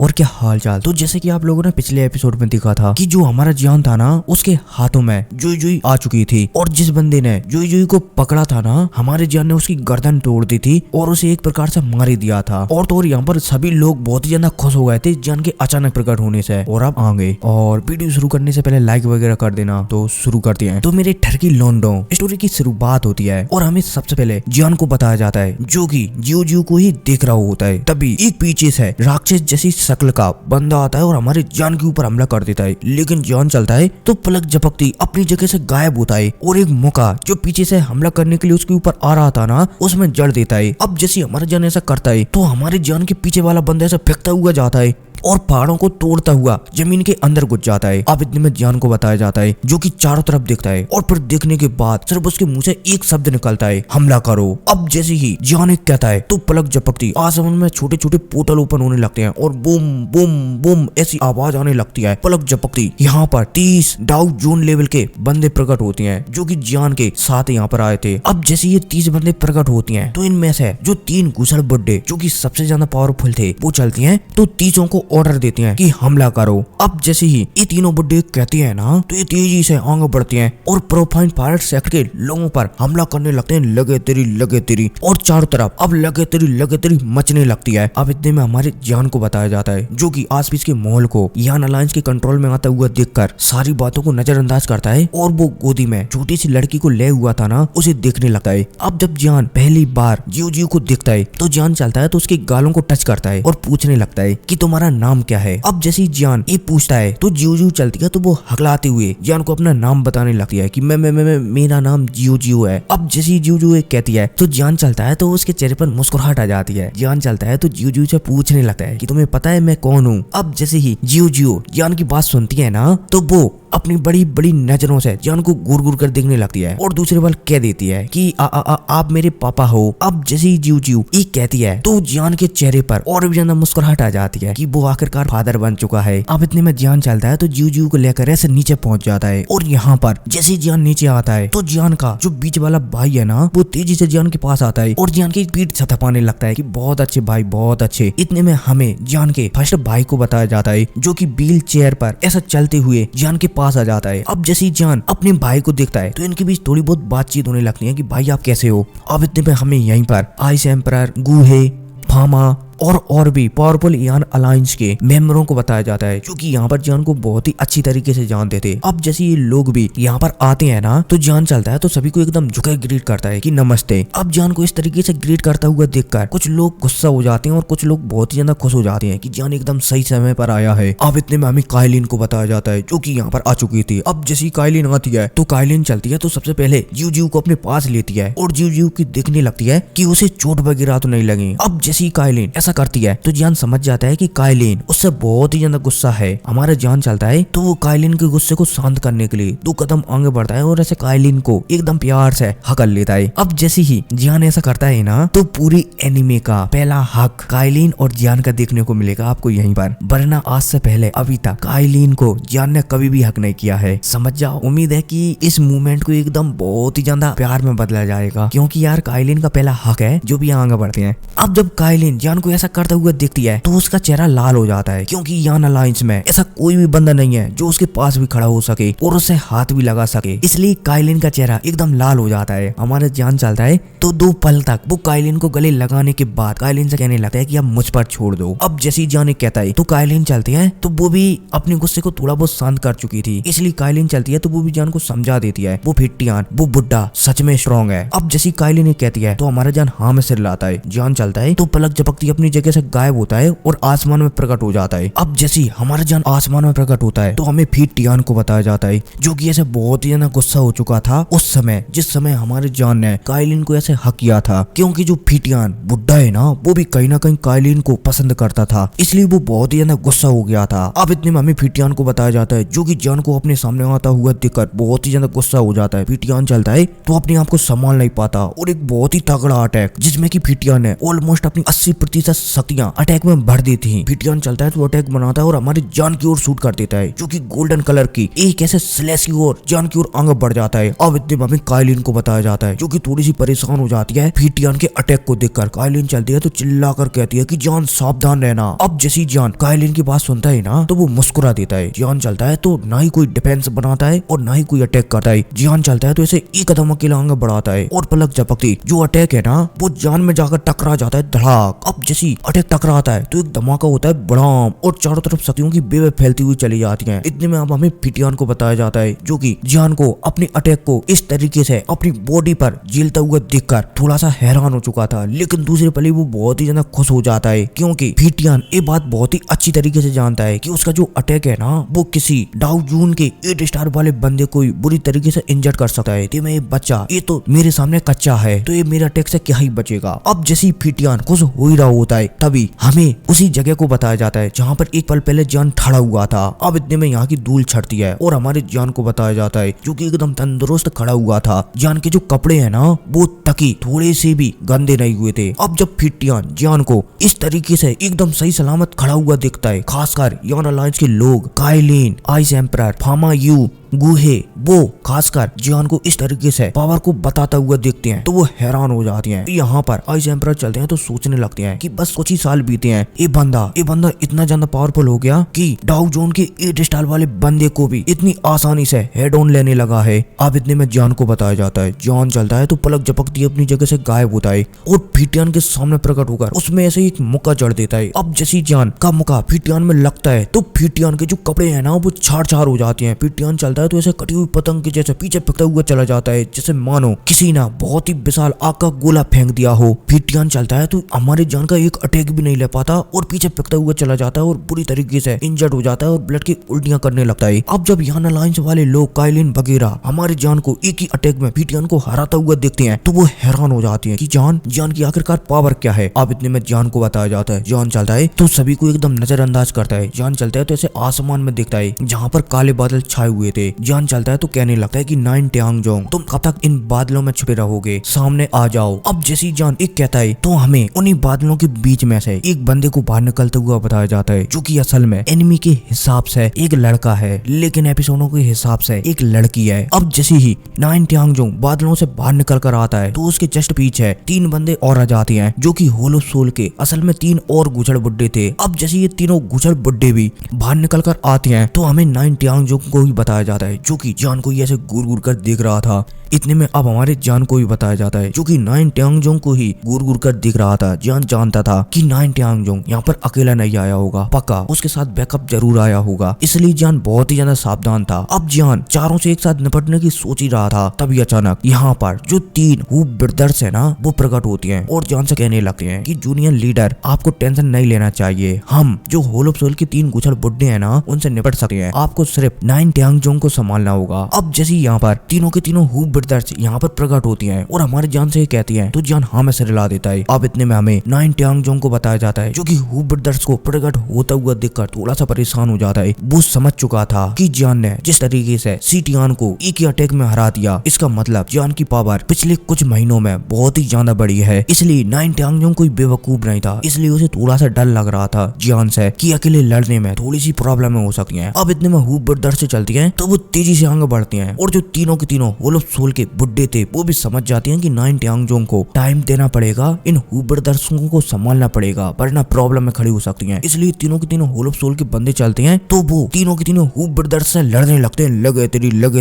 और क्या हाल चाल। तो जैसे कि आप लोगों ने पिछले एपिसोड में देखा था कि जो हमारा जियान था ना उसके हाथों में जुई जुई आ चुकी थी और जिस बंदे ने जुई जुई को पकड़ा था ना हमारे जियान ने उसकी गर्दन तोड़ दी थी और उसे एक प्रकार से मार ही दिया था। और तो और यहाँ पर सभी लोग बहुत ही ज्यादा खुश हो गए थे जियान के अचानक प्रकट होने से। और अब आगे और वीडियो शुरू करने से पहले लाइक वगैरह कर देना। तो शुरू करते हैं। तो मेरे ठरकी लोंडो स्टोरी की शुरुआत होती है और हमें सबसे पहले जियान को बताया जाता है जो कि जियो जियो को ही देख रहा होता है। तभी एक पीछे से राक्षस जैसी शक्ल का बंदा आता है और हमारे जान के ऊपर हमला कर देता है। लेकिन जान चलता है तो पलक झपकती अपनी जगह से गायब होता है और एक मौका जो पीछे से हमला करने के लिए उसके ऊपर आ रहा था ना उसमें जड़ देता है। अब जैसे हमारा जान ऐसा करता है तो हमारे जान के पीछे वाला बंदा ऐसा फेंकता हुआ जाता है और पहाड़ों को तोड़ता हुआ जमीन के अंदर घुस जाता है। अब इतने में जान को बताया जाता है जो कि चारों तरफ देखता है और फिर देखने के बाद सिर्फ उसके मुंह से एक शब्द निकलता है, हमला करो। अब जैसे ही जान एक कहता है तो पलक झपकती आसमान में छोटे छोटे पोर्टल ओपन होने लगते हैं और बूम बूम बूम ऐसी आवाज आने लगती है। पलक झपकती यहाँ पर 30 डाउ जोन लेवल के बंदे प्रकट होते हैं जो कि जान के साथ यहाँ पर आए थे। अब जैसे ये 30 बंदे प्रकट होती हैं तो इनमें से जो 3 घुसड़ बुड्ढे जो कि सबसे ज्यादा पावरफुल थे वो चलती हैं तो 30 को ऑर्डर देते हैं कि हमला करो। अब जैसे ही ये तीनों बुड्ढे कहते हैं ना तो ये तेजी से आगे बढ़ते हैं और प्रोफाइन पायरेट सेक्टर के लोगों पर हमला करने लगते हैं। लगे तेरी और चारों तरफ अब लगे तेरी मचने लगती है। अब इतने में हमारे जान को बताया जाता है जो कि आसपास के माहौल को यान अलायंस के कंट्रोल में आता हुआ देखकर सारी बातों को नजरअंदाज करता है और वो गोदी में छोटी सी लड़की को ले हुआ था ना उसे देखने लगता है। अब जब जान पहली बार जियो जियो को देखता है तो जान चलता है तो उसके गालों को टच करता है और पूछने लगता है कि तुम्हारा नाम क्या है। अब जैसे जान ये पूछता है तो जियो जियो चलती है तो वो हकलाते हुए जान को अपना नाम बताने लगती है कि मैं मेरा नाम जियो जियो है। अब जैसे जियो जियो कहती है तो जान चलता है तो उसके चेहरे पर मुस्कुराहट आ जाती है। जान चलता है तो जियो जियो से पूछने लगता है कि तुम्हें पता है मैं कौन हूँ। अब जैसे ही जियो जियो जान की बात सुनती है ना तो वो अपनी बड़ी बड़ी नजरों से जान को घूर घूर कर देखने लगती है और दूसरे बार कह देती है कि आप मेरे पापा हो। अब जैसे ही जियो जियो ये कहती है तो जान के चेहरे पर और भी ज्यादा मुस्कुराहट आ जाती है कि वो आखिरकार फादर बन चुका है। अब इतने में जान चलता है तो जियो जियो को लेकर ऐसे नीचे पहुंच जाता है और यहाँ पर जैसे जान नीचे आता है तो जान का जो बीच वाला भाई है ना वो तेजी से जान के पास आता है और जान की पीठ थपथपाने लगता है कि बहुत अच्छे भाई बहुत अच्छे। इतने में हमें जान के फर्स्ट भाई को बताया जाता है जो कि व्हील चेयर पर ऐसा चलते हुए जान के पास आ जाता है। अब जैसे जान अपने भाई को देखता है तो इनके बीच थोड़ी बहुत बातचीत होने लगती है कि भाई आप कैसे हो। अब इतने में हमें यहीं पर आइस एम्परर, गूहे, फामा और भी पावरफुल यान अलायंस के मेंबरों को बताया जाता है जो कि यहाँ पर जान को बहुत ही अच्छी तरीके से जानते थे। अब जैसे ये लोग भी यहाँ पर आते हैं ना तो जान चलता है तो सभी को एकदम झुके ग्रीट करता है कि नमस्ते। अब जान को इस तरीके से ग्रीट करता हुआ देखकर कुछ लोग गुस्सा हो जाते हैं और कुछ लोग बहुत ही ज्यादा खुश हो जाते हैं कि जान एकदम सही समय पर आया है। अब इतने में हमें काइलिन को बताया जाता है जो कि यहाँ पर आ चुकी थी। अब जैसी काइलिन आती है तो काइलिन चलती है तो सबसे पहले जियो जियो को अपने पास लेती है और जियो जियो की देखने लगती है कि उसे चोट वगैरह तो नहीं लगी। अब जैसी काइलिन ऐसा करती है तो जान समझ जाता है कि काइलिन उससे बहुत ही ज्यादा गुस्सा है। हमारा जान चलता है तो वो काइलिन के गुस्से को शांत करने के लिए 2 कदम आगे बढ़ता है और ऐसे काइलिन को एकदम प्यार से हक लेता है। अब जैसे ही जान ऐसा करता है ना तो पूरी एनिमे का पहला हक काइलिन और जान का देखने को मिलेगा आपको यहीं पर, वरना आज से पहले अभी तक काइलिन को जान ने कभी भी हक नहीं किया है। समझ जाओ। उम्मीद है कि इस मूवमेंट को एकदम बहुत ही ज्यादा प्यार में बदला जाएगा क्योंकि यार काइलिन का पहला हक है जो भी आगे बढ़ते हैं। अब जब काइलिन जान को ऐसा करते हुए देखती है तो उसका चेहरा लाल हो जाता है क्योंकि यान अलायंस में ऐसा कोई भी बंदा नहीं है जो उसके पास भी खड़ा हो सके और उससे हाथ भी लगा सके, इसलिए काइलिन का चेहरा एकदम लाल हो जाता है। हमारे जान चलता है तो 2 पल तक वो काइलिन को गले लगाने के बाद काइलिन से कहने लगता है कि अब मुझ पर छोड़ दो। अब जैसे जान कहता है तो काइलिन चलती है तो वो भी अपने गुस्से को थोड़ा बहुत शांत कर चुकी थी, इसलिए काइलिन चलती है तो वो भी जान को समझा देती है वो फिट्टियान वो बुड्ढा सच में स्ट्रॉन्ग है। अब जैसी काइलिन कहती है तो हमारा जान हाँ में सिर लाता है। जान चलता है तो पलक झपकती अपनी जगह से गायब होता है और आसमान में प्रकट हो जाता है। अब जैसे हमारा जान आसमान में प्रकट होता है तो हमें फिर टियान को बताया जाता है जो कि ऐसे बहुत ही ज्यादा गुस्सा हो चुका था उस समय जिस समय हमारे जान ने काइलिन को ऐसे हक किया था, क्योंकि जो फिटियान बुड्ढा है ना वो भी कहीं ना कहीं काइलिन को पसंद करता था, इसलिए वो बहुत ही ज्यादा गुस्सा हो गया था। अब इतने में हमें फिटियान को बताया जाता है जो कि जान को अपने सामने आता हुआ देखकर बहुत ही ज्यादा गुस्सा हो जाता है। फिटियान चलता है तो अपने आप को संभाल नहीं पाता और एक बहुत ही तगड़ा अटैक जिसमें कि फिटियान ने ऑलमोस्ट अपनी 80% शक्तियां अटैक में भर दी थी। पीटीआन चलता है तो अटैक बनाता है और हमारी जान की ओर शूट कर देता है, जो कि गोल्डन कलर की एक ऐसे स्लैश की ओर जान की ओर आगे बढ़ जाता है। अब इतने में हमें काइलिन को बताया जाता है, जो कि थोड़ी सी परेशान हो जाती है पीटीआन के अटैक को देखकर। काइलिन चलती है तो चिल्ला कर कहती है कि जान सावधान रहना। अब जैसी जान काइलिन की बात सुनता है ना तो वो मुस्कुरा देता है। जान चलता है तो ना ही कोई डिफेंस बनाता है और ना ही कोई अटैक करता है। जान चलता है तो ऐसे एक कदम अकेला आगे बढ़ाता है और पलक झपकती जो अटैक है ना वो जान में जाकर टकरा जाता है, धड़ाक। अब जैसी अटैक टकराता है तो एक धमाका होता है बड़ाम और चारों तरफ शक्तियों की बेवे फैलती हुई चली जाती है। इतने में अब हमें पीटीआन को बताया जाता है, जो कि जान को अपने अटैक को इस तरीके से अपनी बॉडी पर झेलता हुआ देखकर थोड़ा सा हैरान हो चुका था, लेकिन दूसरे पल ही वो बहुत ही ज्यादा खुश हो जाता है, क्योंकि पीटीआन ये बात बहुत ही अच्छी तरीके से जानता है कि उसका जो अटैक है ना वो किसी डाउ जून के 8 स्टार वाले बंदे को बुरी तरीके से इंजर्ड कर सकता है। तो ये बच्चा ये तो मेरे सामने कच्चा है, तो ये मेरे अटैक से क्या ही बचेगा। अब जैसी पीटीआन खुश हो ही रहा होता है तभी हमें उसी जगह को बताया जाता है जहाँ पर एक पल पहले जान खड़ा हुआ था। अब इतने में यहाँ की धूल छटती है और हमारे जान को बताया जाता है, जो कि एकदम तंदुरुस्त खड़ा हुआ था। जान के जो कपड़े हैं ना वो तकी थोड़े से भी गंदे नहीं हुए थे। अब जब पीटीआन जान को इस तरीके से एकदम सही सलामत खड़ा हुआ दिखता है, खासकर यान अलायंस के लोग काइलिन, आइस एम्परर, फामा यू, गुहे वो खासकर जान को इस तरीके से पावर को बताता हुआ देखते हैं तो वो हैरान हो जाती हैं। यहाँ पर आइस एम्परर चलते हैं तो सोचने लगते हैं कि बस कुछ ही साल बीते हैं, ये बंदा इतना ज्यादा पावरफुल हो गया कि डाउ जोन के 8 स्टार वाले बंदे को भी इतनी आसानी से हेड ऑन लेने लगा है। अब इतने में जान को बताया जाता है, जान चलता है तो पलक झपकती अपनी जगह से गायब होता है और पीटीआन के सामने प्रकट होकर उसमें ऐसे एक मुक्का जड़ देता है। अब जैसी जान का मुक्का पीटीआन में लगता है तो पीटीआन के जो कपड़े हैं ना वो छाड़ हो जाते हैं। पीटीआन चलता है तो ऐसे कटी हुई पतंग के जैसे पीछे फेंकता हुआ चला जाता है, जैसे मानो किसी ने बहुत ही विशाल आग का गोला फेंक दिया हो। पीटीआन चलता है तो हमारे जान का एक अटैक भी नहीं ले पाता और पीछे फेंकता हुआ चला जाता है और बुरी तरीके से इंजर्ड हो जाता है और ब्लड की उल्टियां करने लगता है। अब जब यान अलायंस वाले लोग काइलिन वगैरह हमारे जान को एक ही अटैक में पीटीआन को हराता हुआ देखते हैं तो वो हैरान हो जाती है कि जान की आखिरकार पावर क्या है। अब इतने में जान को बताया जाता है, जान चलता है तो सभी को एकदम नजरअंदाज करता है। जान चलता है तो ऐसे आसमान में दिखता है जहाँ पर काले बादल छाए हुए थे। जान चलता है तो कहने लगता है कि नाइन ट्यांगजोंग तुम कब तक इन बादलों में छुपे रहोगे, सामने आ जाओ। अब जैसी जान एक कहता है तो हमें उन्हीं बादलों के बीच में से एक बंदे को बाहर निकलते हुआ बताया जाता है, जो कि असल में एनिमी के हिसाब से एक लड़का है लेकिन एपिसोडों के हिसाब से एक लड़की है। अब जैसे ही नाइन ट्यांगजोंग बादलों से बाहर निकल कर आता है तो उसके जस्ट पीछे 3 बंदे और आ जाते हैं, जो कि होलो सोल के असल में 3 और गुजर बुड्ढे थे। अब जैसे ये तीनों गुजर बुड्ढे भी बाहर निकल कर आते हैं तो हमें नाइन ट्यांगजोंग को ही बताया जाता है, जो कि जान को ऐसे घूर घूर कर देख रहा था। इतने में अब हमारे जान को भी बताया जाता है, जो कि नाइन ट्यांगजोंग को ही घूर घूर कर दिख रहा था। जान जानता था कि नाइन ट्यांगजोंग यहाँ पर अकेला नहीं आया होगा, पक्का उसके साथ बैकअप जरूर आया होगा, इसलिए जान बहुत ही ज्यादा सावधान था। अब जान चारों से एक साथ निपटने की सोच ही रहा था, तभी अचानक यहाँ पर जो 3 हू ब्रदर्स है ना वो प्रकट होती हैं और जान से कहने लगते हैं कि जूनियर लीडर आपको टेंशन नहीं लेना चाहिए, हम जो होलो सोल के 3 गुजर बुड्ढे हैं ना उनसे निपट सकते हैं, आपको सिर्फ नाइन ट्यांगजोंग को संभालना होगा। अब जैसे यहाँ पर तीनों के तीनों हू ब्रदर्स यहाँ पर प्रकट होती हैं और हमारे जान से कहती हैं तो जान हाँ में सिर हिला देता है। अब इतने में हमें नाइन ट्यांगजोंग को बताया जाता है, जो कि हू ब्रदर्स को प्रकट होता हुआ देखकर थोड़ा सा परेशान हो जाता है। वो समझ चुका था कि जान ने जिस तरीके से सीटियान को एक ही अटैक में हरा दिया, इसका मतलब जान की पावर पिछले कुछ महीनों में बहुत ही ज्यादा बढ़ी है, इसलिए नाइन ट्यांगजोंग कोई बेवकूफ नहीं था, इसलिए उसे थोड़ा सा डर लग रहा था जान से कि अकेले लड़ने में थोड़ी सी प्रॉब्लम हो सकती है। अब इतने में हू ब्रदर्स से चलती है तो वो तेजी से आगे बढ़ती हैं और जो तीनों के तीनों होलो सोल के बुड्ढे थे वो भी समझ जाते हैं कि नाइन ट्यांगजोंग को टाइम देना पड़ेगा, इन हू ब्रदर्स को संभालना पड़ेगा वरना प्रॉब्लम में खड़ी हो सकती है। इसलिए तीनों के तीनों होलो सोल के बंदे चलते हैं तो वो तीनों के तीनों हू ब्रदर्स से लड़ने लगते हैं, लगे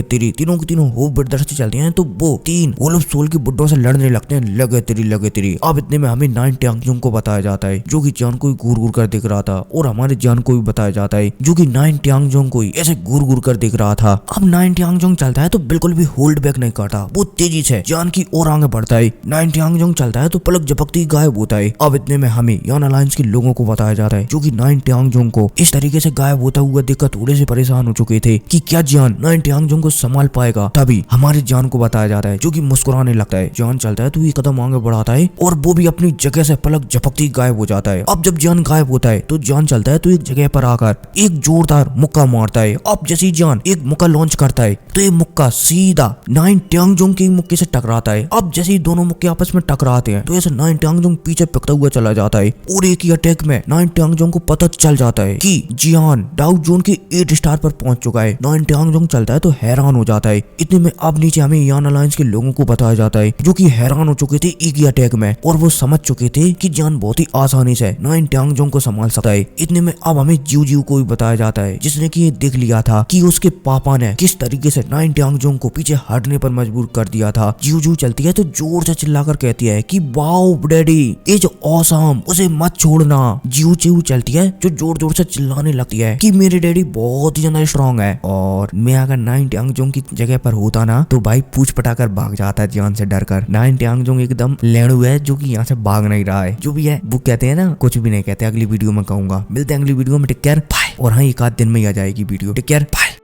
तेरी तीनों के तीनों हू ब्रदर्स से चलते हैं तो वो 3 होलो सोल के बुड्ढों से लड़ने लगते हैं, लगे तेरी। अब इतने में हमें नाइन ट्यांगजोंग को बताया जाता है, जो कि जान को घूर घूर कर देख रहा था और हमारे जान को भी बताया जाता है, जो कि नाइन ट्यांगजोंग को ऐसे घूर घूर कर देख रहा था। अब नाइन ट्यांगजोंग चलता है तो बिल्कुल भी होल्ड बैक नहीं करता, वो तेजी से जान की ओर आगे बढ़ता है। नाइन ट्यांगजोंग चलता है तो पलक झपकती गायब होता है। अब इतने में हमें यान अलायंस के लोगों को बताया जाता है, जो कि नाइन ट्यांगजोंग को इस तरीके से गायब होता हुआ देखकर थोड़े से परेशान हो चुके थे कि क्या जान नाइन ट्यांगजोंग को संभाल पाएगा। तभी हमारे जान को बताया जाता है, जो कि मुस्कुराने लगता है। जान चलता है तो ये कदम आगे बढ़ाता है और वो भी अपनी जगह से पलक झपकती गायब हो जाता है। अब जब जान गायब होता है तो जान चलता है तो एक जगह पर आकर एक जोरदार मुक्का मारता है। अब जैसे जान एक मुक्का लॉन्च करता है तो ये मुक्का सीधा नाइन ट्यांगजोंग के मुक्के से टकराता है। अब जैसे ही दोनों मुक्के आपस में टकराते हैं तो ऐसे नाइन ट्यांगजोंग पीछे पिकता हुआ चला जाता है और एक ही अटैक में नाइन ट्यांगजोंग को पता चल जाता है कि जियान डाउ जोन के 8 स्टार पर पहुंच चुका है। नाइन ट्यांगजोंग चलता है तो हैरान हो जाता है। इतने में अब नीचे हमें यान अलायंस के लोगों को बताया जाता है जो कि हैरान हो चुके थे एक ही अटैक में और वो समझ चुके थे कि जियान बहुत ही आसानी से नाइन ट्यांगजोंग को संभाल सकता है। इतने में अब हमें जियो जियो को भी बताया जाता है जिसने कि ये देख लिया था कि उसके पापा ने किस तरीके से नाइन ट्यांगजोंग को पीछे हटने पर मजबूर कर दिया था। जियो जियो चलती है तो जोर से चिल्लाकर कहती है कि वाओ डैडी इज ऑसम, उसे मत छोड़ना। जियो जियो चलती है जो जोर जोर से चिल्लाने लगती है कि मेरे डैडी बहुत ही ज्यादा स्ट्रॉन्ग है और मैं अगर नाइन ट्यांगजोंग की जगह पर होता ना तो भाई पूछ पटाकर भाग जाता है जान से डरकर। नाइन ट्यांगजोंग एकदम लेड़ू है जो कि यहाँ से भाग नहीं रहा है। जो भी है वो कहते हैं ना कुछ भी नहीं कहते, अगली वीडियो में कहूंगा। मिलते हैं अगली वीडियो में, टेक केयर बाय। और हाँ एक आध दिन में ही आ जाएगी वीडियो, टेक केयर बाय।